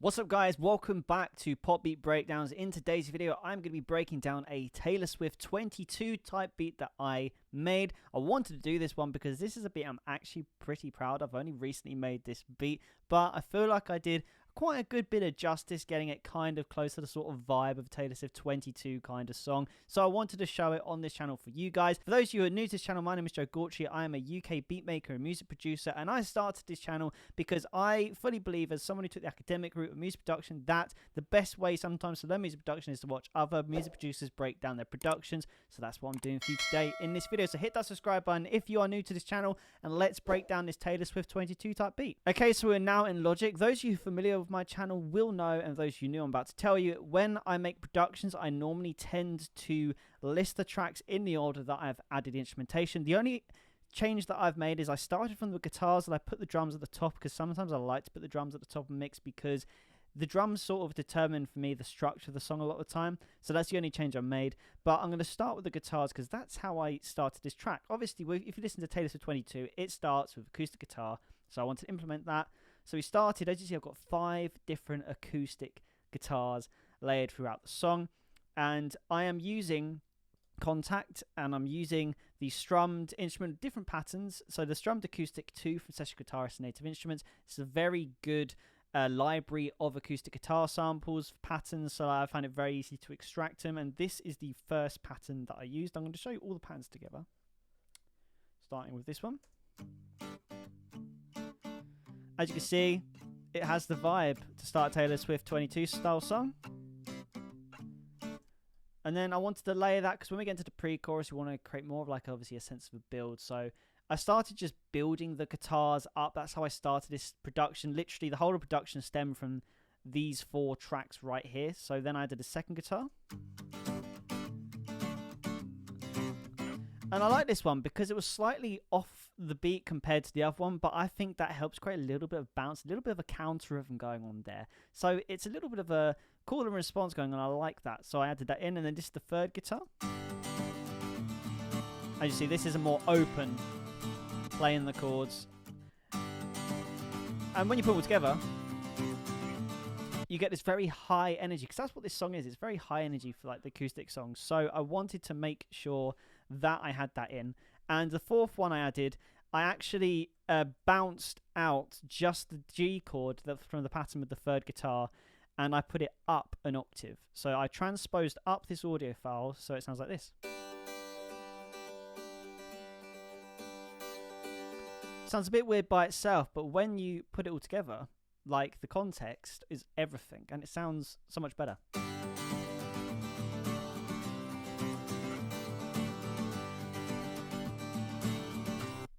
What's up guys, welcome back to Pop Beat Breakdowns. In today's video I'm going to be breaking down a Taylor Swift 22 type beat that I made. I wanted to do this one because this is a beat I'm actually pretty proud of. I've only recently made this beat, but I feel like I did quite a good bit of justice getting it kind of close to the sort of vibe of Taylor Swift 22 kind of song. So I wanted to show it on this channel for you guys. For those of you who are new to this channel, my name is Joe Gauci. I am a UK beatmaker and music producer, and I started this channel because I fully believe, as someone who took the academic route of music production, that the best way sometimes to learn music production is to watch other music producers break down their productions. So that's what I'm doing for you today in this video. So hit that subscribe button if you are new to this channel, and let's break down this Taylor Swift 22 type beat. Okay, so we're now in Logic. Those of you familiar with my channel will know, and those of you new, I'm about to tell you, when I make productions, I normally tend to list the tracks in the order that I've added instrumentation. The only change that I've made is I started from the guitars and I put the drums at the top, because sometimes I like to put the drums at the top of a mix because the drums sort of determine for me the structure of the song a lot of the time. So that's the only change I made. But I'm going to start with the guitars because that's how I started this track. Obviously, if you listen to Taylor Swift 22, it starts with acoustic guitar. So I want to implement that. So we started, as you see, I've got 5 different acoustic guitars layered throughout the song. And I am using Kontakt, and I'm using the strummed instrument, different patterns. So the strummed acoustic 2 from Session Guitarist and Native Instruments. It's a very good library of acoustic guitar samples, patterns, so I find it very easy to extract them. And this is the first pattern that I used. I'm going to show you all the patterns together, starting with this one. As you can see, it has the vibe to start Taylor Swift 22 style song. And then I wanted to layer that because when we get into the pre-chorus, we want to create more of like obviously a sense of a build. So I started just building the guitars up. That's how I started this production. Literally the whole of production stemmed from these 4 tracks right here. So then I did a second guitar. And I like this one because it was slightly off the beat compared to the other one, but I think that helps create a little bit of bounce, a little bit of a counter rhythm going on there. So it's a little bit of a call and response going on. I like that. So I added that in, and then this is the third guitar. As you see, this is a more open playing the chords. And when you put it all together, you get this very high energy, because that's what this song is. It's very high energy for like the acoustic songs. So I wanted to make sure that I had that in. And the fourth one I added, I actually bounced out just the G chord from the pattern with the third guitar, and I put it up an octave. So I transposed up this audio file so it sounds like this. Sounds a bit weird by itself, but when you put it all together, like the context is everything, and it sounds so much better.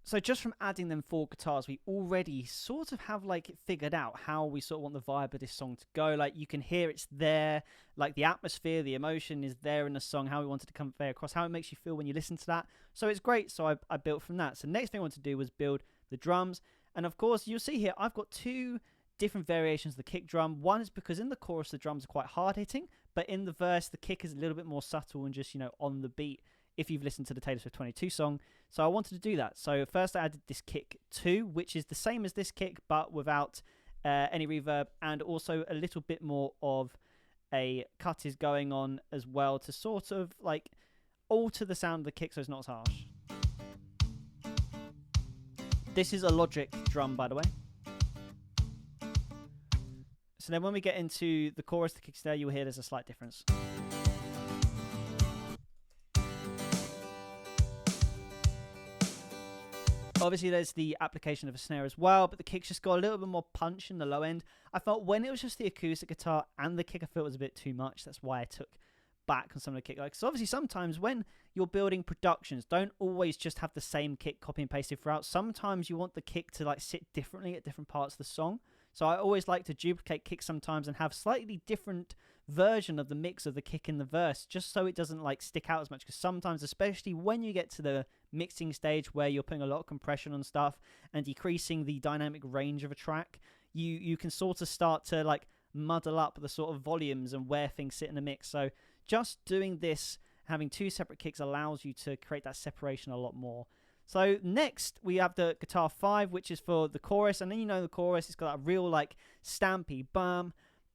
So just from adding them 4 guitars, we already sort of have like figured out how we sort of want the vibe of this song to go. Like you can hear it's there, like the atmosphere, the emotion is there in the song, how we wanted to convey across, how it makes you feel when you listen to that. So it's great. So I built from that. So the next thing I wanted to do was build the drums. And of course, you'll see here, I've got 2 different variations of the kick drum. One is because in the chorus, the drums are quite hard hitting, but in the verse, the kick is a little bit more subtle and just, you know, on the beat, if you've listened to the Taylor Swift 22 song. So I wanted to do that. So first I added this kick 2, which is the same as this kick, but without any reverb, and also a little bit more of a cut is going on as well to sort of like alter the sound of the kick so it's not as harsh. This is a Logic drum, by the way. So then when we get into the chorus, the kicks there, you'll hear there's a slight difference. Obviously, there's the application of a snare as well, but the kicks just got a little bit more punch in the low end. I felt when it was just the acoustic guitar and the kick, I felt it was a bit too much. That's why I took back on some of the kick. Like, so obviously, sometimes when you're building productions, don't always just have the same kick copy and pasted throughout. Sometimes you want the kick to like sit differently at different parts of the song. So I always like to duplicate kicks sometimes and have slightly different version of the mix of the kick in the verse, just so it doesn't like stick out as much. Because sometimes, especially when you get to the mixing stage where you're putting a lot of compression on stuff and decreasing the dynamic range of a track, you can sort of start to like muddle up the sort of volumes and where things sit in the mix. So just doing this, having 2 separate kicks, allows you to create that separation a lot more. So next we have the guitar 5, which is for the chorus, and then you know the chorus, it's got that real like stampy bam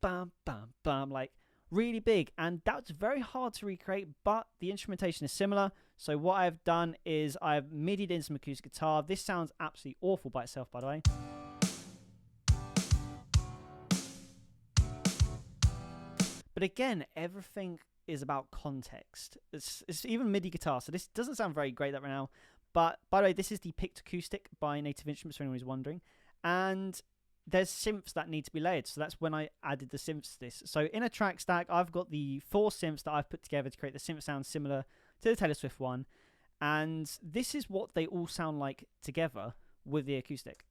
bam, bam, bam, like really big. And that's very hard to recreate, but the instrumentation is similar. So what I've done is I've midied in some acoustic guitar. This sounds absolutely awful by itself, by the way. But again, everything is about context. It's even MIDI guitar, so this doesn't sound very great right now. But by the way, this is the Picked Acoustic by Native Instruments, for anyone who's wondering. And there's synths that need to be layered, so that's when I added the synths to this. So in a track stack, I've got the 4 synths that I've put together to create the synth sound similar to the Taylor Swift one. And this is what they all sound like together with the acoustic.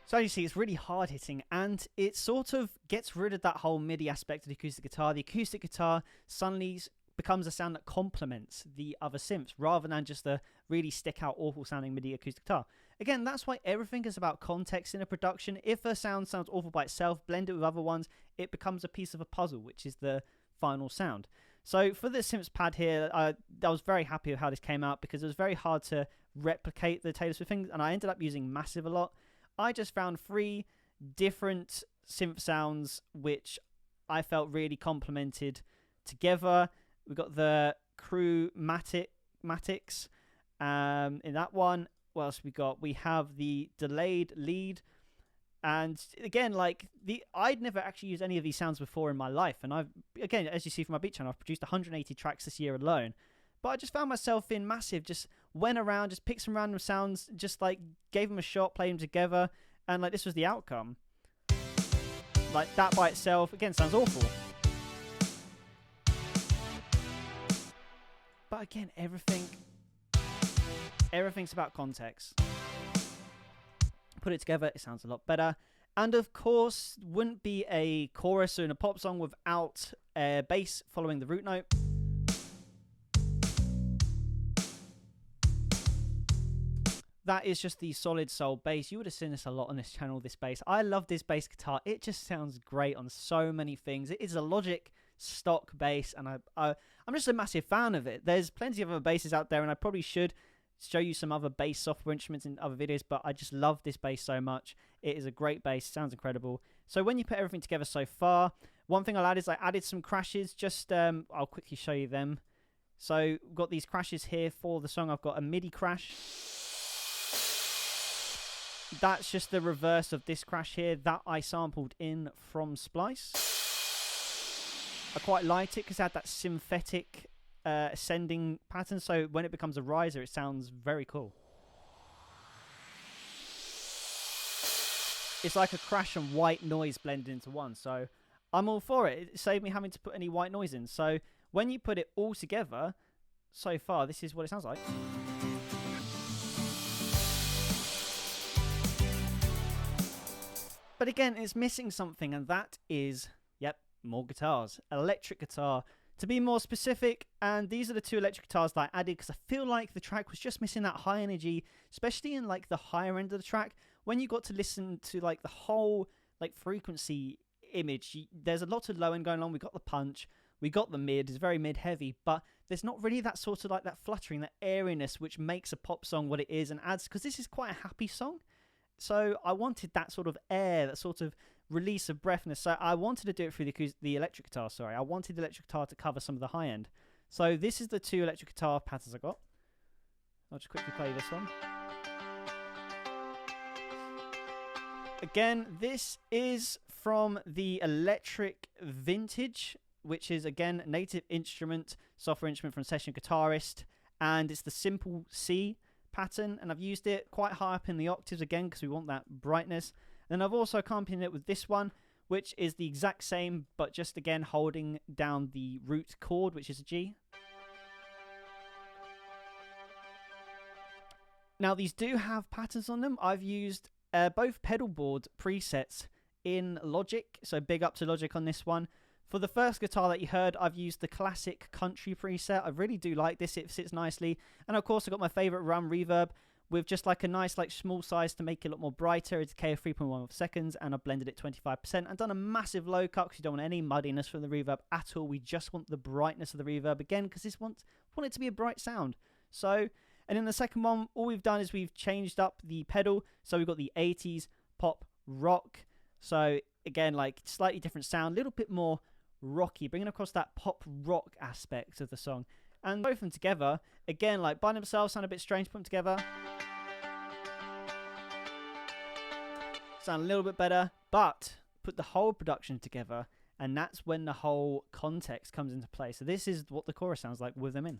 So as you see, it's really hard hitting, and it sort of gets rid of that whole MIDI aspect of the acoustic guitar. The acoustic guitar suddenly becomes a sound that complements the other synths, rather than just a really stick out awful sounding MIDI acoustic guitar. Again, that's why everything is about context in a production. If a sound sounds awful by itself, blend it with other ones, it becomes a piece of a puzzle, which is the final sound. So for the synths pad here, I was very happy with how this came out, because it was very hard to replicate the Taylor Swift things, and I ended up using Massive a lot. I just found 3 different synth sounds which I felt really complemented together. We got the Crew Matics in that one. What else we got? We have the Delayed Lead. And again, like I'd never actually used any of these sounds before in my life. And I've, again, as you see from my beat channel, I've produced 180 tracks this year alone. But I just found myself in Massive, just went around, just picked some random sounds, just like gave them a shot, played them together, and like this was the outcome. Like that by itself, again, sounds awful. But again, everything's about context. Put it together, it sounds a lot better. And of course, wouldn't be a chorus in a pop song without a bass following the root note. That is just the Solid Soul bass. You would have seen this a lot on this channel, this bass. I love this bass guitar. It just sounds great on so many things. It is a Logic stock bass, and I'm just a massive fan of it. There's plenty of other basses out there, and I probably should show you some other bass software instruments in other videos, but I just love this bass so much. It is a great bass. Sounds incredible. So when you put everything together so far, one thing I'll add is I added some crashes. Just I'll quickly show you them. So we've got these crashes here for the song. I've got a MIDI crash. That's just the reverse of this crash here that I sampled in from Splice. I quite liked it because it had that synthetic ascending pattern, so when it becomes a riser, it sounds very cool. It's like a crash and white noise blended into one, so I'm all for it. It saved me having to put any white noise in. So when you put it all together, so far, this is what it sounds like. But again, it's missing something, and that is, yep, more guitars. Electric guitar, to be more specific, and these are the 2 electric guitars that I added because I feel like the track was just missing that high energy, especially in like the higher end of the track. When you got to listen to like the whole like frequency image, there's a lot of low end going on. We got the punch, we got the mid, it's very mid heavy, but there's not really that sort of like that fluttering, that airiness which makes a pop song what it is and adds, because this is quite a happy song. So I wanted that sort of air, that sort of release of breathness. So I wanted to do it through the electric guitar, sorry. I wanted the electric guitar to cover some of the high end. So this is the 2 electric guitar patterns I got. I'll just quickly play this one. Again, this is from the Electric Vintage, which is, again, Native Instrument, software instrument from Session Guitarist. And it's the Simple C pattern, and I've used it quite high up in the octaves again because we want that brightness. Then I've also accompanied it with this one, which is the exact same, but just again holding down the root chord, which is a G. Now these do have patterns on them. I've used both pedal board presets in Logic, so big up to Logic on this one. For the first guitar that you heard, I've used the classic country preset. I really do like this. It sits nicely. And of course, I've got my favorite Rum reverb with just like a nice like small size to make it a lot more brighter. It's a decay of 3.1 seconds, and I've blended it 25%. I've done a massive low cut because you don't want any muddiness from the reverb at all. We just want the brightness of the reverb again because this want it to be a bright sound. So And in the second one, all we've done is we've changed up the pedal. So we've got the 80s pop rock. So again, like slightly different sound, a little bit more rocky, bringing across that pop rock aspect of the song. And both of them together, again, like by themselves sound a bit strange, put them together, sound a little bit better, but put the whole production together, and that's when the whole context comes into play. So this is what the chorus sounds like with them in.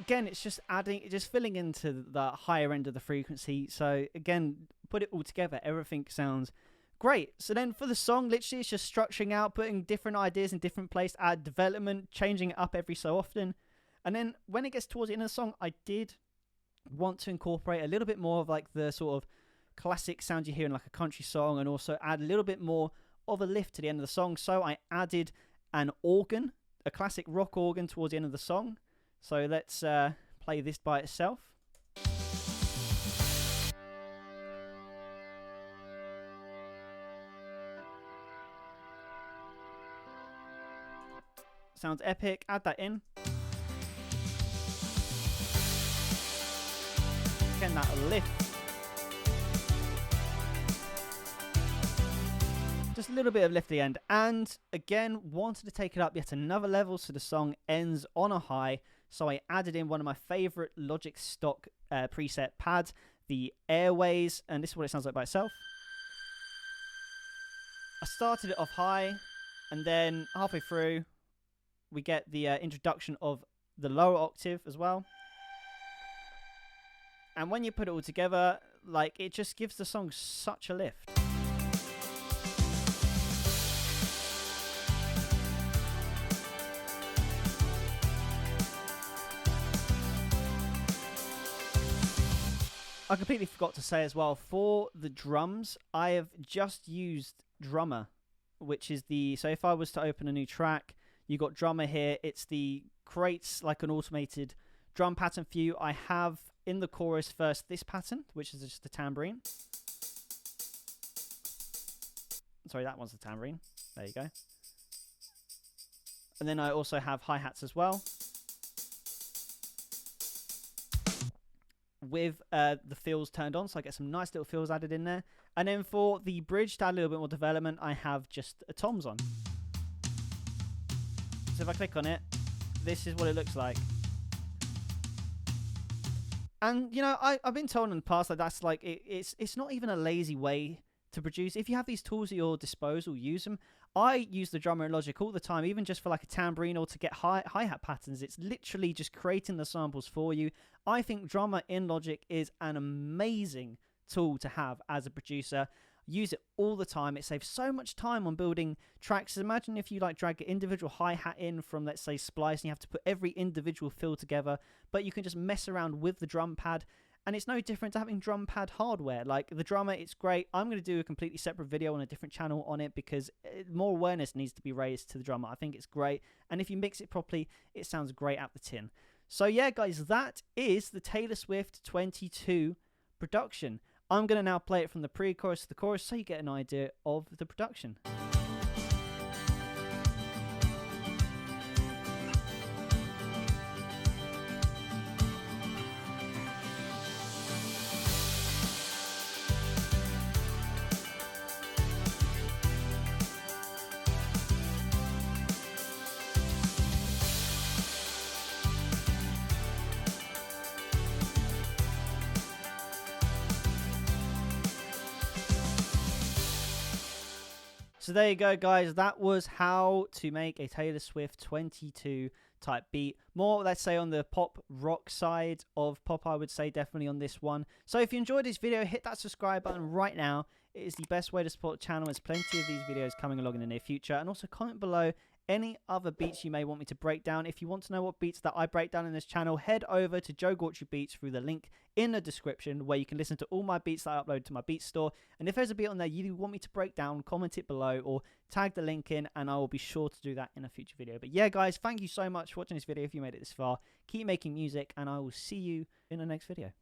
Again, it's just filling into the higher end of the frequency. So again, put it all together, everything sounds great. So then for the song, literally it's just structuring out, putting different ideas in different places, add development, changing it up every so often. And then when it gets towards the end of the song, I did want to incorporate a little bit more of like the sort of classic sound you hear in like a country song, and also add a little bit more of a lift to the end of the song. So I added an organ, a classic rock organ towards the end of the song. So let's play this by itself. Sounds epic, add that in. Again, that lift. Just a little bit of lift at the end. And again, wanted to take it up yet another level so the song ends on a high. So I added in one of my favorite Logic stock preset pads, the Airways, and this is what it sounds like by itself. I started it off high, and then halfway through, we get the introduction of the lower octave as well. And when you put it all together, like, it just gives the song such a lift. I completely forgot to say as well, for the drums, I have just used Drummer, which is so if I was to open a new track, you got Drummer here. Creates like an automated drum pattern for you. I have in the chorus first this pattern, which is just a tambourine. Sorry, that one's the tambourine. There you go. And then I also have hi-hats as well, with the fills turned on, so I get some nice little fills added in there. And then for the bridge to add a little bit more development, I have just a toms on. So if I click on it, this is what it looks like. And you know, I've been told in the past that that's like it's not even a lazy way to produce. If you have these tools at your disposal, use them. I use the Drummer in Logic all the time, even just for like a tambourine or to get hi-hat patterns. It's literally just creating the samples for you. I think Drummer in Logic is an amazing tool to have as a producer. Use it all the time. It saves so much time on building tracks. Imagine if you like drag an individual hi-hat in from, let's say, Splice, and you have to put every individual fill together, but you can just mess around with the drum pad. And it's no different to having drum pad hardware. Like the Drummer, it's great. I'm going to do a completely separate video on a different channel on it because more awareness needs to be raised to the Drummer. I think it's great. And if you mix it properly, it sounds great out the tin. So yeah, guys, that is the Taylor Swift 22 production. I'm going to now play it from the pre-chorus to the chorus so you get an idea of the production. So there you go, guys. That was how to make a Taylor Swift 22 type beat. More, let's say, on the pop rock side of pop, I would say definitely on this one. So if you enjoyed this video, hit that subscribe button right now. It is the best way to support the channel. There's plenty of these videos coming along in the near future. And also comment below any other beats you may want me to break down. If you want to know what beats that I break down in this channel, head over to Joe Gautry Beats through the link in the description, where you can listen to all my beats that I upload to my beat store. And if there's a beat on there you want me to break down, comment it below or tag the link in, and I will be sure to do that in a future video. But yeah, guys, thank you so much for watching this video. If you made it this far, keep making music, and I will see you in the next video.